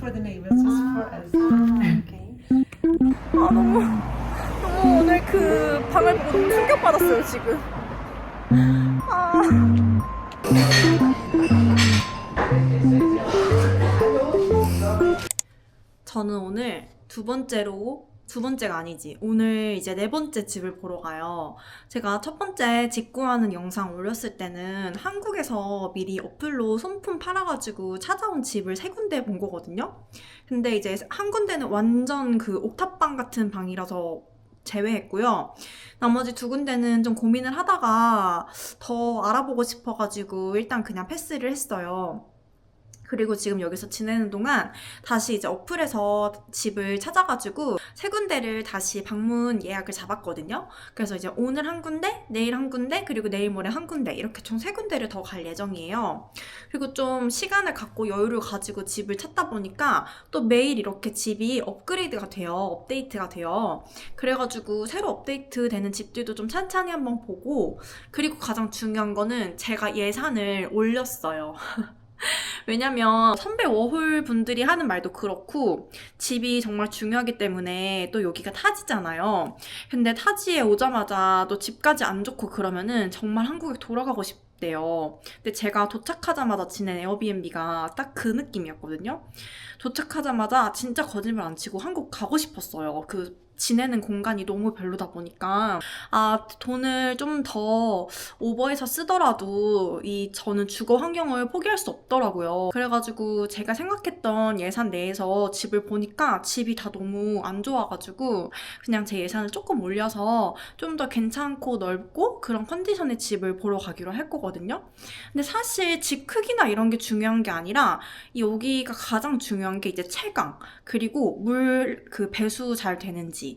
for the neighbors, just for us. 오케이. 아 너무 오늘 그 방을 보고 너무 충격받았어요 지금. 아. 저는 오늘 두 번째가 아니지. 오늘 이제 네 번째 집을 보러 가요. 제가 첫 번째 집 구하는 영상 올렸을 때는 한국에서 미리 어플로 손품 팔아가지고 찾아온 집을 세 군데 본 거거든요. 근데 이제 한 군데는 완전 그 옥탑방 같은 방이라서 제외했고요. 나머지 두 군데는 좀 고민을 하다가 더 알아보고 싶어가지고 일단 그냥 패스를 했어요. 그리고 지금 여기서 지내는 동안 다시 이제 어플에서 집을 찾아가지고 세 군데를 다시 방문 예약을 잡았거든요. 그래서 이제 오늘 한 군데, 내일 한 군데, 그리고 내일 모레 한 군데 이렇게 총 세 군데를 더 갈 예정이에요. 그리고 좀 시간을 갖고 여유를 가지고 집을 찾다 보니까 또 매일 이렇게 집이 업그레이드가 돼요. 업데이트가 돼요. 그래가지고 새로 업데이트 되는 집들도 좀 찬찬히 한번 보고, 그리고 가장 중요한 거는 제가 예산을 올렸어요. 왜냐면 선배 워홀 분들이 하는 말도 그렇고 집이 정말 중요하기 때문에 또 여기가 타지잖아요. 근데 타지에 오자마자 또 집까지 안 좋고 그러면은 정말 한국에 돌아가고 싶대요. 근데 제가 도착하자마자 지낸 에어비앤비가 딱 그 느낌이었거든요. 도착하자마자 진짜 거짓말 안 치고 한국 가고 싶었어요. 그 지내는 공간이 너무 별로다 보니까 돈을 좀 더 오버해서 쓰더라도 저는 주거 환경을 포기할 수 없더라고요. 그래가지고 제가 생각했던 예산 내에서 집을 보니까 집이 다 너무 안 좋아가지고 그냥 제 예산을 조금 올려서 좀 더 괜찮고 넓고 그런 컨디션의 집을 보러 가기로 할 거거든요. 근데 사실 집 크기나 이런 게 중요한 게 아니라 여기가 가장 중요한 게 이제 채광, 그리고 물 배수 잘 되는지,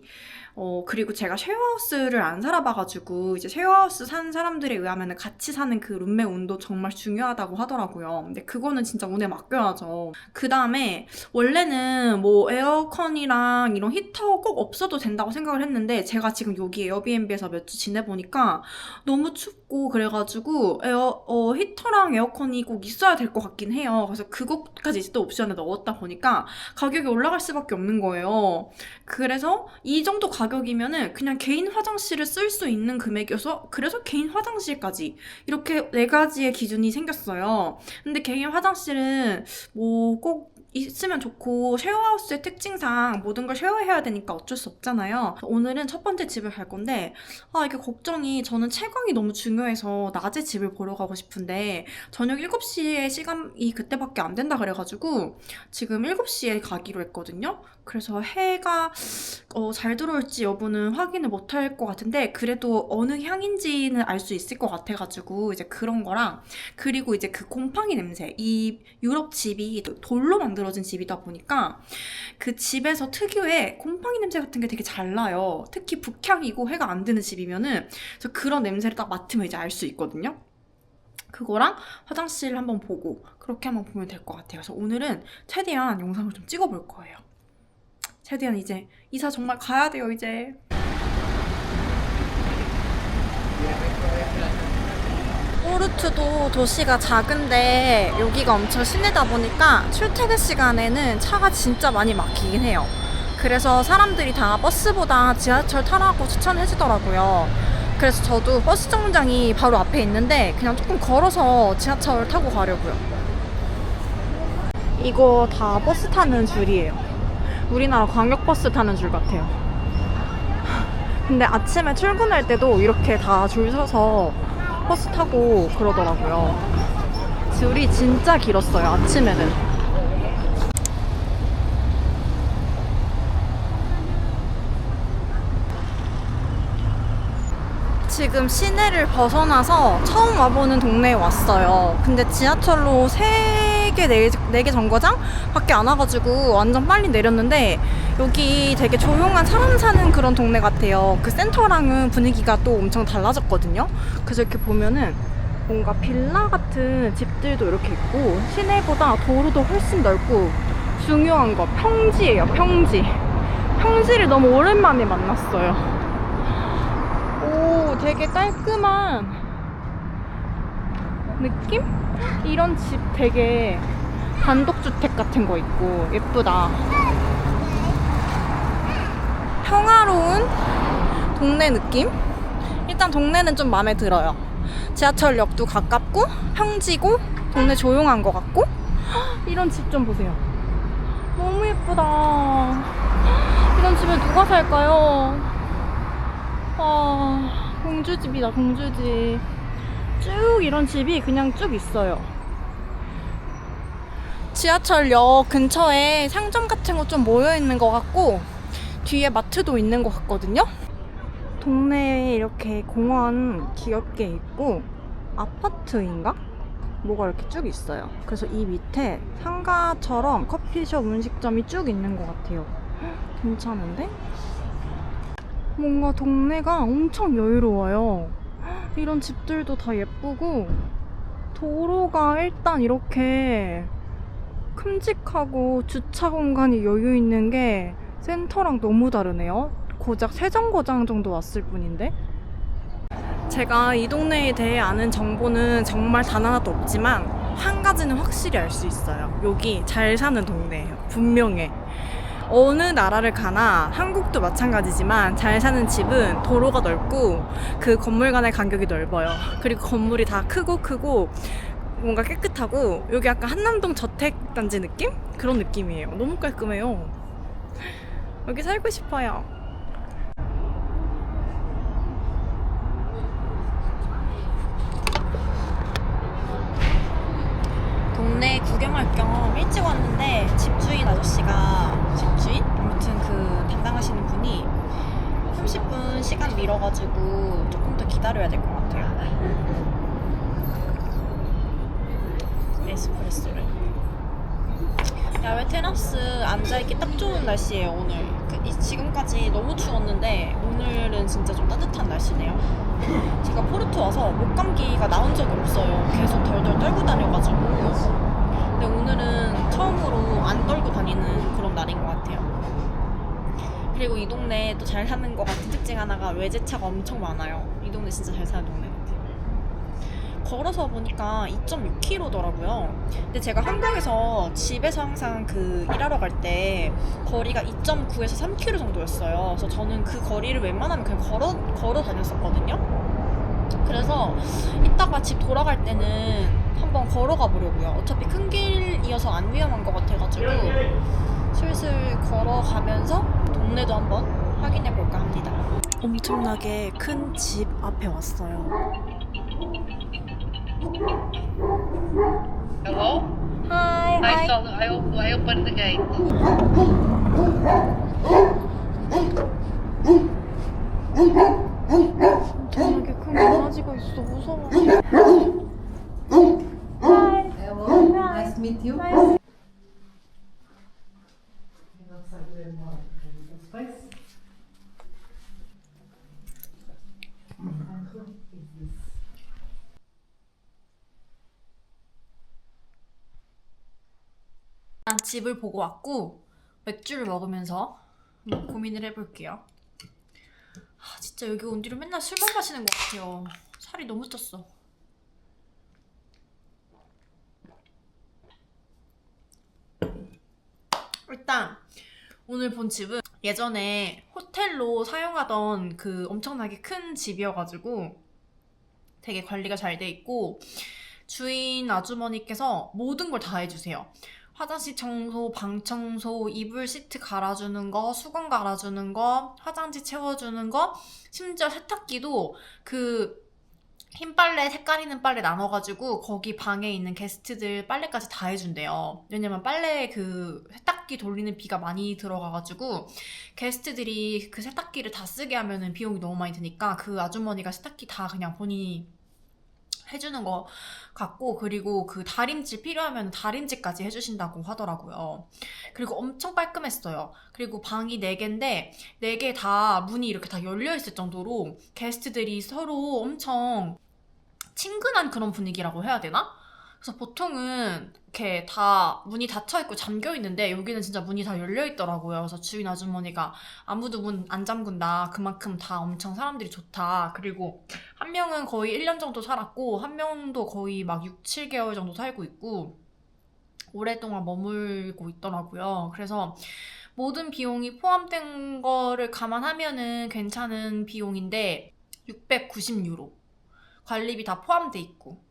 그리고 제가 쉐어하우스를 안 살아봐가지고 이제 쉐어하우스 사는 사람들에 의하면 같이 사는 그 룸메 온도 정말 중요하다고 하더라고요. 근데 그거는 진짜 운에 맡겨야죠. 그 다음에 원래는 뭐 에어컨이랑 이런 히터 꼭 없어도 된다고 생각을 했는데 제가 지금 여기 에어비앤비에서 몇 주 지내보니까 너무 춥고 그래가지고 히터랑 에어컨이 꼭 있어야 될 것 같긴 해요. 그래서 그것까지 이제 또 옵션에 넣었다 보니까 가격이 올라갈 수밖에 없는 거예요. 그래서 이 정도 가격이면은 그냥 개인 화장실을 쓸 수 있는 금액이어서 그래서 개인 화장실까지 이렇게 네 가지의 기준이 생겼어요. 근데 개인 화장실은 뭐 꼭 있으면 좋고 쉐어하우스의 특징상 모든 걸 쉐어해야 되니까 어쩔 수 없잖아요. 오늘은 첫 번째 집을 갈 건데 이게 걱정이, 저는 채광이 너무 중요해서 낮에 집을 보러 가고 싶은데 저녁 7시에 시간이 그때밖에 안 된다 그래가지고 지금 7시에 가기로 했거든요. 그래서 해가 잘 들어올지 여부는 확인을 못할 것 같은데 그래도 어느 향인지는 알 수 있을 것 같아가지고 이제 그런 거랑, 그리고 이제 그 곰팡이 냄새, 이 유럽 집이 돌로 만들어진 집이다 보니까 그 집에서 특유의 곰팡이 냄새 같은 게 되게 잘 나요. 특히 북향이고 해가 안 드는 집이면은 그래서 그런 냄새를 딱 맡으면 이제 알 수 있거든요. 그거랑 화장실 한번 보고 그렇게 한번 보면 될 것 같아요. 그래서 오늘은 최대한 영상을 좀 찍어볼 거예요. 최대한 이제 이사 정말 가야 돼요 이제. 포르투도 도시가 작은데 여기가 엄청 시내다 보니까 출퇴근 시간에는 차가 진짜 많이 막히긴 해요. 그래서 사람들이 다 버스보다 지하철 타라고 추천해주더라고요. 그래서 저도 버스 정류장이 바로 앞에 있는데 그냥 조금 걸어서 지하철 타고 가려고요. 이거 다 버스 타는 줄이에요. 우리나라 광역버스 타는 줄 같아요. 근데 아침에 출근할 때도 이렇게 다 줄 서서 버스 타고 그러더라고요. 줄이 진짜 길었어요, 아침에는. 지금 시내를 벗어나서 처음 와보는 동네에 왔어요. 근데 지하철로 3개, 4개 정거장 밖에 안 와가지고 완전 빨리 내렸는데 여기 되게 조용한 사람 사는 그런 동네 같아요. 그 센터랑은 분위기가 또 엄청 달라졌거든요. 그래서 이렇게 보면은 뭔가 빌라 같은 집들도 이렇게 있고 시내보다 도로도 훨씬 넓고, 중요한 거 평지예요. 평지를 너무 오랜만에 만났어요. 오, 되게 깔끔한 느낌? 이런 집 되게 단독주택 같은 거 있고 예쁘다. 평화로운 동네 느낌? 일단 동네는 좀 마음에 들어요. 지하철역도 가깝고 평지고 동네 조용한 것 같고. 이런 집 좀 보세요. 너무 예쁘다. 이런 집에 누가 살까요? 공주집이다, 공주집. 쭉 이런 집이 그냥 쭉 있어요. 지하철역 근처에 상점 같은 거 좀 모여있는 것 같고 뒤에 마트도 있는 것 같거든요. 동네에 이렇게 공원 귀엽게 있고 아파트인가? 뭐가 이렇게 쭉 있어요. 그래서 이 밑에 상가처럼 커피숍 음식점이 쭉 있는 것 같아요. 괜찮은데? 뭔가 동네가 엄청 여유로워요. 이런 집들도 다 예쁘고 도로가 일단 이렇게 큼직하고 주차 공간이 여유 있는 게 센터랑 너무 다르네요. 고작 세정거장 정도 왔을 뿐인데. 제가 이 동네에 대해 아는 정보는 정말 단 하나도 없지만 한 가지는 확실히 알 수 있어요. 여기 잘 사는 동네예요. 분명해. 어느 나라를 가나 한국도 마찬가지지만 잘 사는 집은 도로가 넓고 그 건물 간의 간격이 넓어요. 그리고 건물이 다 크고 뭔가 깨끗하고 여기 약간 한남동 저택단지 느낌? 그런 느낌이에요. 너무 깔끔해요. 여기 살고 싶어요. 동네 구경할 겸 일찍 왔는데 집주인 아저씨가 아무튼 그 담당하시는 분이 30분 시간 미뤄가지고 조금 더 기다려야 될 것 같아요. 에스프레소를. 야외 테라스 앉아있기 딱 좋은 날씨예요. 오늘 지금까지 너무 추웠는데 오늘은 진짜 좀 따뜻한 날씨네요. 제가 포르투 와서 목감기가 나온 적이 없어요. 계속 덜덜 떨고 다녀가지고. 근데 오늘은 처음으로 안 떨고 다니는 그런 날인 것 같아요. 그리고 이 동네 또 잘 사는 것 같은 특징 하나가 외제차가 엄청 많아요. 이 동네 진짜 잘 사는 동네 같아요. 걸어서 보니까 2.6km더라고요. 근데 제가 한국에서 집에서 항상 일하러 갈 때 거리가 2.9에서 3km 정도였어요. 그래서 저는 그 거리를 웬만하면 그냥 걸어 다녔었거든요. 그래서 이따가 집 돌아갈 때는 한번 걸어가 보려고요. 어차피 큰 길이어서 안 위험한 것 같아가지고 슬슬 걸어가면서 동네도 한번 확인해 볼까 합니다. 엄청나게 큰 집 앞에 왔어요. Hello? Hi. I opened the gate. 엄청나게 큰 강아지가 있어. 무서워. Hello, nice to meet you. 집을 보고 왔고 맥주를 먹으면서 한번 고민을 해볼게요. 진짜 여기 온 뒤로 맨날 술만 마시는 것 같아요. 살이 너무 쪘어. 일단 오늘 본 집은 예전에 호텔로 사용하던 그 엄청나게 큰 집이어가지고 되게 관리가 잘 돼 있고 주인 아주머니께서 모든 걸 다 해주세요. 화장실 청소, 방 청소, 이불 시트 갈아주는 거, 수건 갈아주는 거, 화장지 채워주는 거, 심지어 세탁기도 흰 빨래, 색깔 있는 빨래 나눠가지고 거기 방에 있는 게스트들 빨래까지 다 해준대요. 왜냐면 빨래 세탁기 돌리는 비가 많이 들어가가지고 게스트들이 그 세탁기를 다 쓰게 하면은 비용이 너무 많이 드니까 그 아주머니가 세탁기 다 그냥 본인이 해주는 거 같고, 그리고 다림질 필요하면 다림질까지 해주신다고 하더라고요. 그리고 엄청 깔끔했어요. 그리고 방이 4개인데 4개 다 문이 이렇게 다 열려있을 정도로 게스트들이 서로 엄청 친근한 그런 분위기라고 해야 되나? 그래서 보통은 이렇게 다 문이 닫혀있고 잠겨있는데 여기는 진짜 문이 다 열려있더라고요. 그래서 주인 아주머니가 아무도 문 안 잠근다, 그만큼 다 엄청 사람들이 좋다. 그리고 한 명은 거의 1년 정도 살았고 한 명도 거의 막 6, 7개월 정도 살고 있고 오랫동안 머물고 있더라고요. 그래서 모든 비용이 포함된 거를 감안하면은 괜찮은 비용인데 690유로. 관리비 다 포함돼 있고.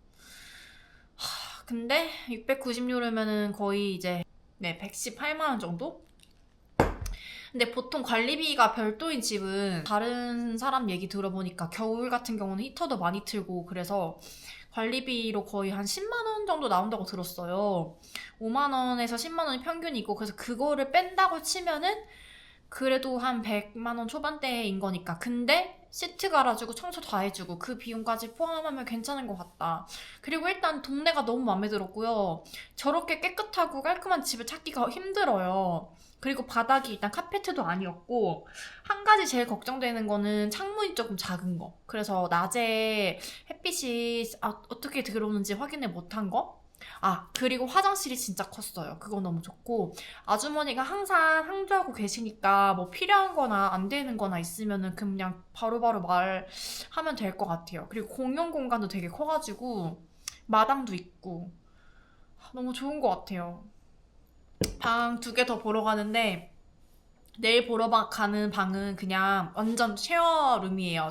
근데 690유로면은 거의 이제 118만 원 정도? 근데 보통 관리비가 별도인 집은 다른 사람 얘기 들어보니까 겨울 같은 경우는 히터도 많이 틀고 그래서 관리비로 거의 한 10만 원 정도 나온다고 들었어요. 5만 원에서 10만 원이 평균이고 그래서 그거를 뺀다고 치면은 그래도 한 100만 원 초반대인 거니까. 근데 시트 갈아주고 청소 다 해주고 그 비용까지 포함하면 괜찮은 것 같다. 그리고 일단 동네가 너무 마음에 들었고요. 저렇게 깨끗하고 깔끔한 집을 찾기가 힘들어요. 그리고 바닥이 일단 카페트도 아니었고 한 가지 제일 걱정되는 거는 창문이 조금 작은 거. 그래서 낮에 햇빛이 어떻게 들어오는지 확인을 못한 거? 그리고 화장실이 진짜 컸어요. 그거 너무 좋고 아주머니가 항상 상주하고 계시니까 뭐 필요한 거나 안 되는 거나 있으면은 그냥 바로바로 말하면 될 것 같아요. 그리고 공용 공간도 되게 커가지고 마당도 있고 너무 좋은 것 같아요. 방 2개 더 보러 가는데 내일 보러 가는 방은 그냥 완전 쉐어룸이에요.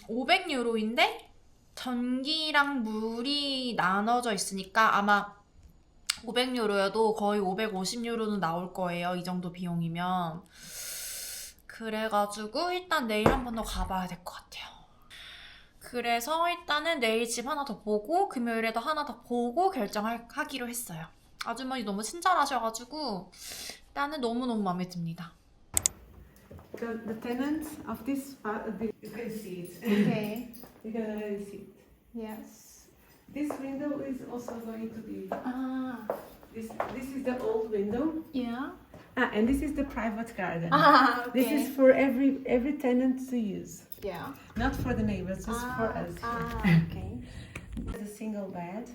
500유로인데 전기랑 물이 나눠져 있으니까 아마 500유로여도 거의 550유로는 나올 거예요. 이 정도 비용이면. 그래가지고 일단 내일 한 번 더 가봐야 될 것 같아요. 그래서 일단은 내일 집 하나 더 보고 금요일에도 하나 더 보고 결정하기로 했어요. 아주머니 너무 친절하셔가지고 일단은 너무너무 마음에 듭니다. The tenants of this part, you can see it. Okay. You can already see it. Yes. This window is also going to be. Ah. This is the old window. Yeah. And this is the private garden. Okay. This is for every tenant to use. Yeah. Not for the neighbors, just for us. Okay. There's a single bed.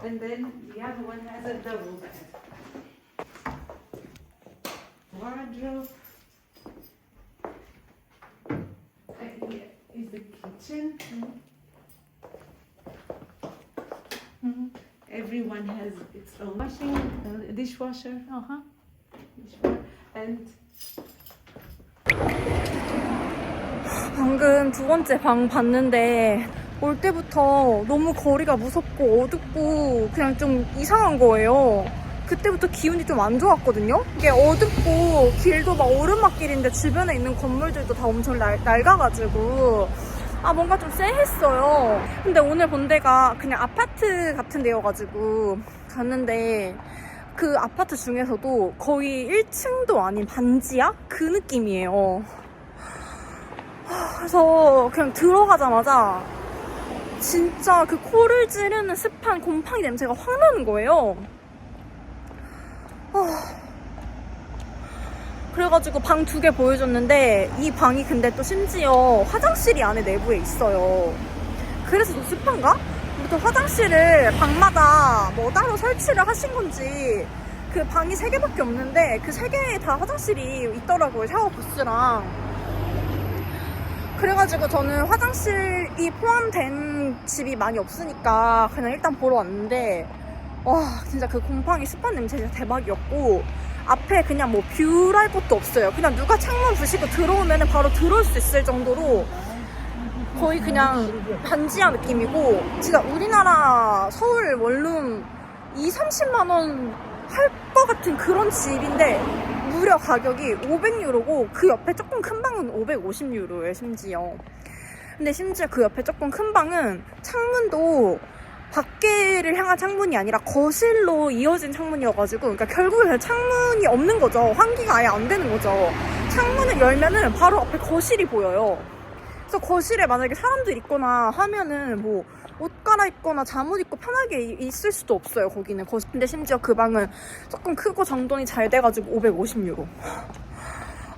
And then the other one has a double bed. Wardrobe. And here is the kitchen. Everyone has its own washing, dishwasher. Dishwasher. And 방금 2번째 방 봤는데 올 때부터 너무 거리가 무섭고 어둡고 그냥 좀 이상한 거예요. 그때부터 기운이 좀 안 좋았거든요. 이게 어둡고 길도 막 오르막길인데 주변에 있는 건물들도 다 엄청 낡아가지고 뭔가 좀 쎄했어요. 근데 오늘 본 데가 그냥 아파트 같은 데여가지고 갔는데 그 아파트 중에서도 거의 1층도 아닌 반지하? 그 느낌이에요. 그래서 그냥 들어가자마자 진짜 그 코를 찌르는 습한 곰팡이 냄새가 확 나는 거예요. 그래가지고 방 2개 보여줬는데 이 방이 근데 또 심지어 화장실이 안에 내부에 있어요. 그래서 더 습한가? 또 화장실을 방마다 뭐 따로 설치를 하신 건지 그 방이 3개밖에 없는데 그 3개에 다 화장실이 있더라고요. 샤워 부스랑. 그래가지고 저는 화장실이 포함된 집이 많이 없으니까 그냥 일단 보러 왔는데 와 진짜 그 곰팡이 습한 냄새 진짜 대박이었고 앞에 그냥 뭐 뷰랄 것도 없어요. 그냥 누가 창문 부시고 들어오면 바로 들어올 수 있을 정도로 거의 그냥 반지하 느낌이고 진짜 우리나라 서울 원룸 2-30만 원 할 것 같은 그런 집인데 무려 가격이 500유로고 그 옆에 조금 큰 방은 550유로예요 심지어. 근데 심지어 그 옆에 조금 큰 방은 창문도 밖에를 향한 창문이 아니라 거실로 이어진 창문이어가지고 그러니까 결국에 창문이 없는 거죠. 환기가 아예 안 되는 거죠. 창문을 열면은 바로 앞에 거실이 보여요. 그래서 거실에 만약에 사람들 있거나 하면은 뭐 옷 갈아입거나 잠옷 입고 편하게 있을 수도 없어요 거기는. 근데 심지어 그 방은 조금 크고 정돈이 잘 돼가지고 550유로.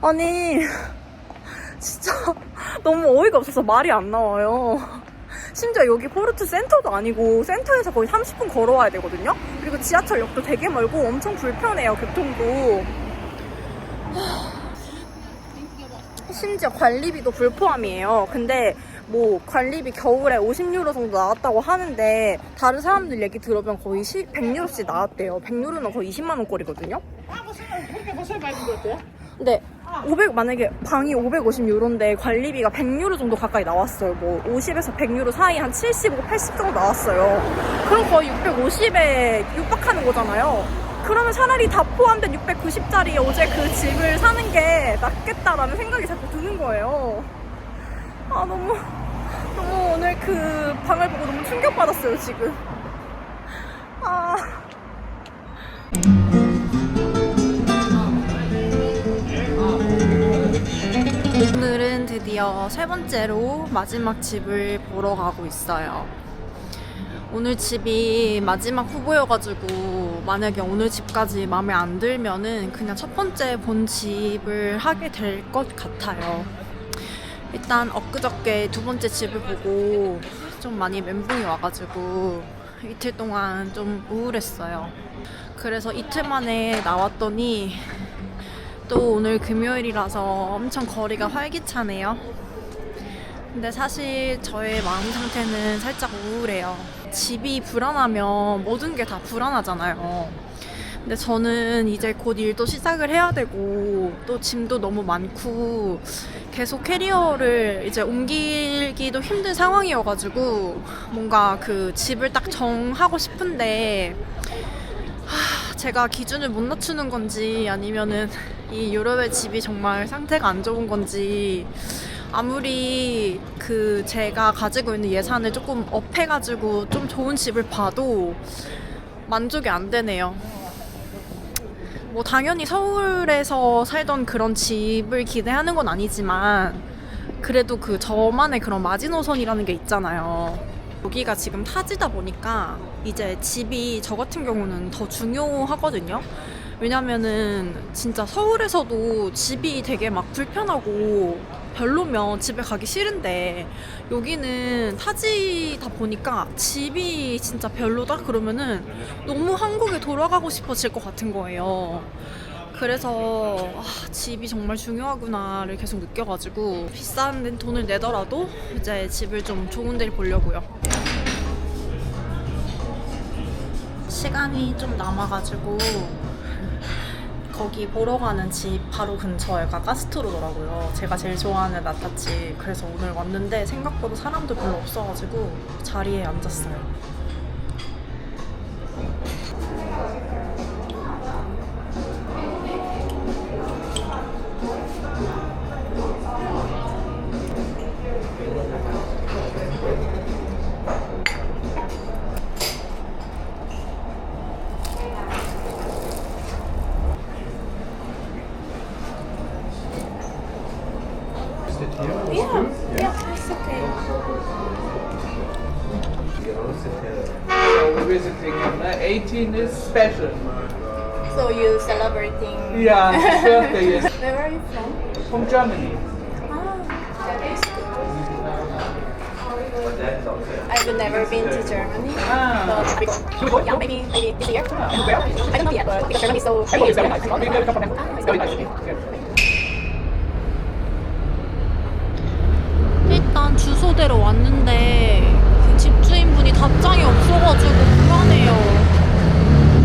아니 진짜 너무 어이가 없어서 말이 안 나와요. 심지어 여기 포르투 센터도 아니고 센터에서 거의 30분 걸어와야 되거든요. 그리고 지하철역도 되게 멀고 엄청 불편해요 교통도. 심지어 관리비도 불포함이에요. 근데 뭐 관리비 겨울에 50유로 정도 나왔다고 하는데 다른 사람들 얘기 들어보면 거의 100유로씩 나왔대요. 100유로는 거의 20만 원꼴이거든요. 근데 만약에 방이 550유로인데 관리비가 100유로 정도 가까이 나왔어요. 뭐 50에서 100유로 사이 한 75, 80 정도 나왔어요. 그럼 거의 650에 육박하는 거잖아요. 그러면 차라리 다 포함된 690짜리 어제 그 집을 사는 게 낫겠다라는 생각이 자꾸 드는 거예요. 아, 너무 오늘 그 방을 보고 너무 충격받았어요, 지금. 아. 오늘은 드디어 세 번째로 마지막 집을 보러 가고 있어요. 오늘 집이 마지막 후보여가지고 만약에 오늘 집까지 마음에 안 들면은 그냥 첫 번째 본 집을 하게 될 것 같아요. 일단 엊그저께 두 번째 집을 보고 좀 많이 멘붕이 와가지고 이틀 동안 좀 우울했어요. 그래서 이틀 만에 나왔더니 또 오늘 금요일이라서 엄청 거리가 활기차네요. 근데 사실 저의 마음 상태는 살짝 우울해요. 집이 불안하면 모든 게 다 불안하잖아요. 근데 저는 이제 곧 일도 시작을 해야 되고 또 짐도 너무 많고 계속 캐리어를 이제 옮기기도 힘든 상황이어가지고 뭔가 그 집을 딱 정하고 싶은데 제가 기준을 못 낮추는 건지 아니면은 이 유럽의 집이 정말 상태가 안 좋은 건지 아무리 그 제가 가지고 있는 예산을 조금 업해가지고 좀 좋은 집을 봐도 만족이 안 되네요. 뭐 당연히 서울에서 살던 그런 집을 기대하는 건 아니지만 그래도 그 저만의 그런 마지노선이라는 게 있잖아요. 여기가 지금 타지다 보니까 이제 집이 저 같은 경우는 더 중요하거든요. 왜냐면은 진짜 서울에서도 집이 되게 막 불편하고 별로면 집에 가기 싫은데 여기는 타지다 보니까 집이 진짜 별로다 그러면은 너무 한국에 돌아가고 싶어질 것 같은 거예요. 그래서 집이 정말 중요하구나를 계속 느껴가지고 비싼 돈을 내더라도 이제 집을 좀 좋은 데를 보려고요. 시간이 좀 남아가지고 거기 보러 가는 집 바로 근처에가 가스트로더라고요. 제가 제일 좋아하는 라따집. 그래서 오늘 왔는데 생각보다 사람도 별로 없어가지고 자리에 앉았어요. So we're visiting him. 18 is special. So you celebrating? Yeah, his birthday is Where are you from? from Germany. I've never been to Germany. Ah. But yeah, maybe this year. I don't know yet, but because Germany is so It's very nice. it's very nice. 일단 주소대로 왔는데 그 집주인분이 답장이 없어가지고 불안해요.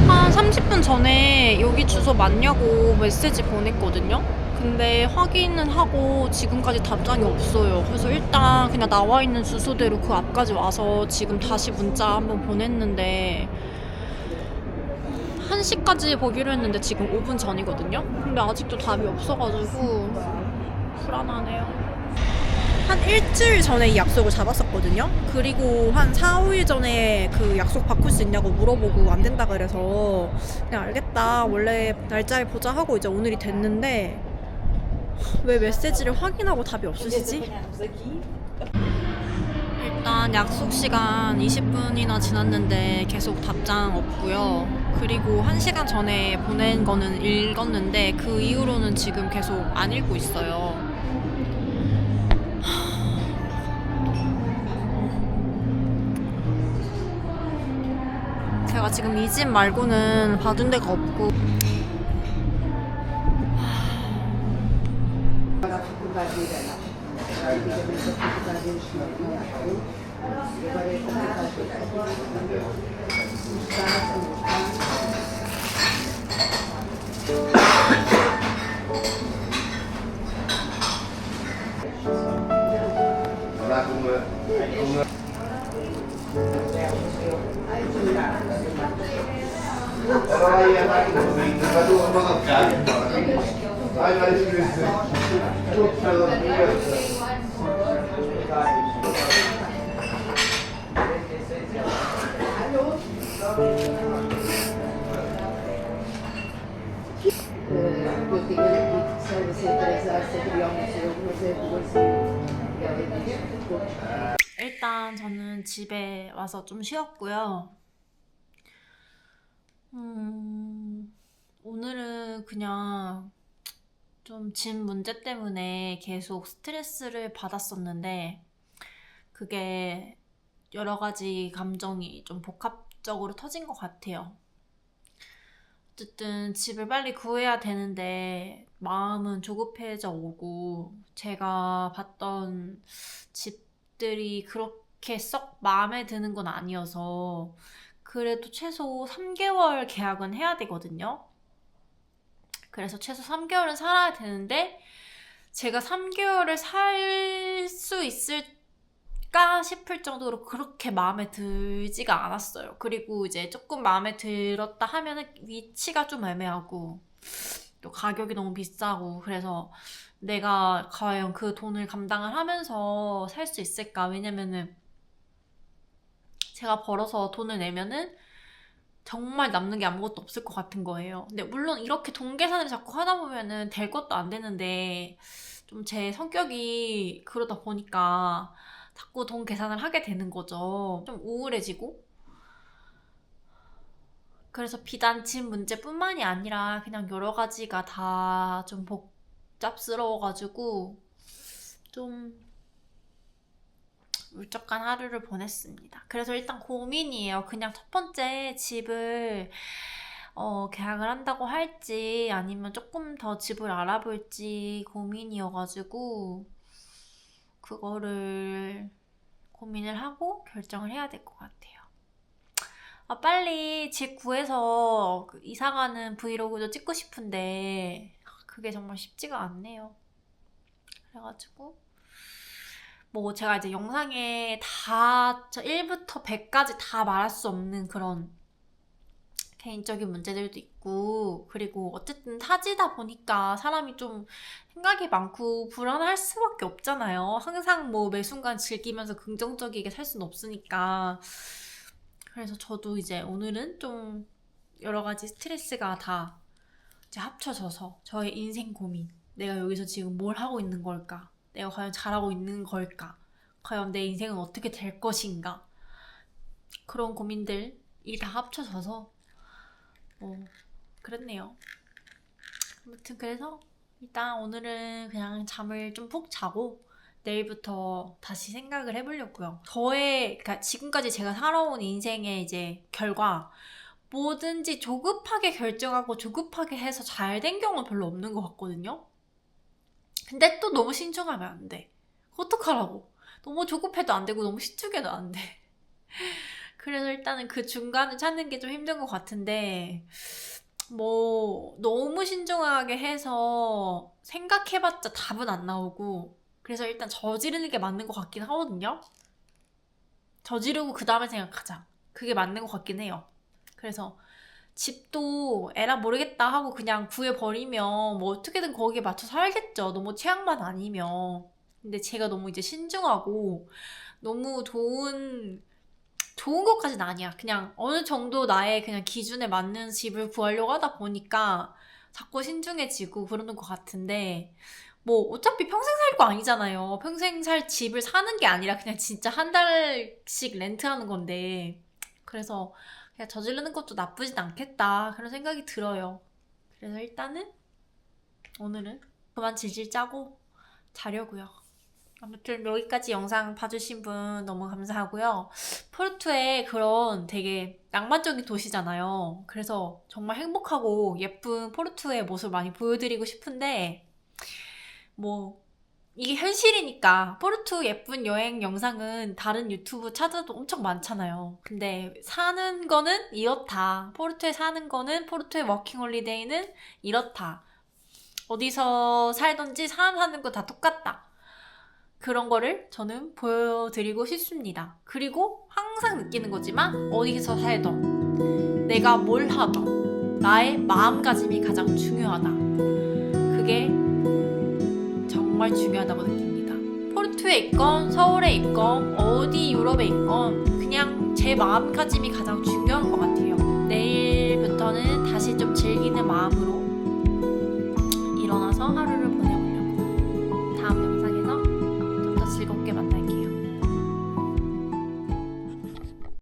한 30분 전에 여기 주소 맞냐고 메시지 보냈거든요. 근데 확인은 하고 지금까지 답장이 없어요. 그래서 일단 그냥 나와 있는 주소대로 그 앞까지 와서 지금 다시 문자 한번 보냈는데 1시까지 보기로 했는데 지금 5분 전이거든요. 근데 아직도 답이 없어가지고 불안하네요. 한 일주일 전에 이 약속을 잡았었거든요. 그리고 한 4, 5일 전에 그 약속 바꿀 수 있냐고 물어보고 안 된다 그래서 그냥 알겠다 원래 날짜를 보자 하고 이제 오늘이 됐는데 왜 메시지를 확인하고 답이 없으시지? 일단 약속 시간 20분이나 지났는데 계속 답장 없고요. 그리고 1시간 전에 보낸 거는 읽었는데 그 이후로는 지금 계속 안 읽고 있어요. 제가 지금 이 집 말고는 받은 데가 없고 Eu tinha dito que só ia ser 3 horas, seria almoço, mas é 2 horas. 일단 저는 집에 와서 좀 쉬었고요. 오늘은 그냥 좀 집 문제 때문에 계속 스트레스를 받았었는데 그게 여러 가지 감정이 좀 복합적으로 터진 것 같아요. 어쨌든 집을 빨리 구해야 되는데 마음은 조급해져 오고 제가 봤던 집들이 그렇게 썩 마음에 드는 건 아니어서 그래도 최소 3개월 계약은 해야 되거든요. 그래서 최소 3개월은 살아야 되는데 제가 3개월을 살 수 있을까 싶을 정도로 그렇게 마음에 들지가 않았어요. 그리고 이제 조금 마음에 들었다 하면은 위치가 좀 애매하고 또 가격이 너무 비싸고 그래서 내가 과연 그 돈을 감당을 하면서 살 수 있을까? 왜냐면은 제가 벌어서 돈을 내면은 정말 남는 게 아무것도 없을 것 같은 거예요. 근데 물론 이렇게 돈 계산을 자꾸 하다 보면은 될 것도 안 되는데 좀 제 성격이 그러다 보니까 자꾸 돈 계산을 하게 되는 거죠. 좀 우울해지고 그래서 비단 집 문제뿐만이 아니라 그냥 여러 가지가 다 좀 복잡스러워가지고 좀 울적한 하루를 보냈습니다. 그래서 일단 고민이에요. 그냥 첫 번째 집을 계약을 한다고 할지 아니면 조금 더 집을 알아볼지 고민이어가지고 그거를 고민을 하고 결정을 해야 될 것 같아요. 빨리 집 구해서 그 이사가는 브이로그도 찍고 싶은데 그게 정말 쉽지가 않네요. 그래가지고 뭐 제가 이제 영상에 다 1부터 100까지 다 말할 수 없는 그런 개인적인 문제들도 있고 그리고 어쨌든 타지다 보니까 사람이 좀 생각이 많고 불안할 수밖에 없잖아요. 항상 뭐 매 순간 즐기면서 긍정적이게 살 수는 없으니까 그래서 저도 이제 오늘은 좀 여러 가지 스트레스가 다 이제 합쳐져서 저의 인생 고민 내가 여기서 지금 뭘 하고 있는 걸까? 내가 과연 잘하고 있는 걸까? 과연 내 인생은 어떻게 될 것인가? 그런 고민들이 다 합쳐져서 그랬네요. 아무튼 그래서 일단 오늘은 그냥 잠을 좀 푹 자고 내일부터 다시 생각을 해보려고요. 그러니까 지금까지 제가 살아온 인생의 이제 결과 뭐든지 조급하게 결정하고 조급하게 해서 잘 된 경우는 별로 없는 것 같거든요. 근데 또 너무 신중하면 안 돼. 어떡하라고. 너무 조급해도 안 되고 너무 신중해도 안 돼. 그래서 일단은 그 중간을 찾는 게 좀 힘든 것 같은데 뭐 너무 신중하게 해서 생각해봤자 답은 안 나오고 그래서 일단 저지르는 게 맞는 것 같긴 하거든요. 저지르고 그 다음에 생각하자. 그게 맞는 것 같긴 해요. 그래서 집도 에라 모르겠다 하고 그냥 구해버리면 뭐 어떻게든 거기에 맞춰 살겠죠. 너무 최악만 아니면. 근데 제가 너무 이제 신중하고 너무 좋은 것까지는 아니야. 그냥 어느 정도 나의 그냥 기준에 맞는 집을 구하려고 하다 보니까 자꾸 신중해지고 그러는 것 같은데 뭐 어차피 평생 살 거 아니잖아요. 평생 살 집을 사는 게 아니라 그냥 진짜 한 달씩 렌트하는 건데 그래서 그냥 저지르는 것도 나쁘진 않겠다 그런 생각이 들어요. 그래서 일단은 오늘은 그만 질질 짜고 자려고요. 아무튼 여기까지 영상 봐주신 분 너무 감사하고요. 포르투에 그런 되게 낭만적인 도시잖아요. 그래서 정말 행복하고 예쁜 포르투의 모습을 많이 보여드리고 싶은데 뭐 이게 현실이니까 포르투 예쁜 여행 영상은 다른 유튜브 찾아도 엄청 많잖아요. 근데 사는 거는 이렇다. 포르투에 사는 거는 포르투의 워킹홀리데이는 이렇다. 어디서 살던지 사람 사는 거 다 똑같다. 그런 거를 저는 보여드리고 싶습니다. 그리고 항상 느끼는 거지만 어디서 살던 내가 뭘 하던 나의 마음가짐이 가장 중요하다. 그게 정말 중요하다고 느낍니다. 포르투에 있건 서울에 있건 어디 유럽에 있건 그냥 제 마음가짐이 가장 중요한 것 같아요. 내일부터는 다시 좀 즐기는 마음으로 일어나서 하루를 보내요.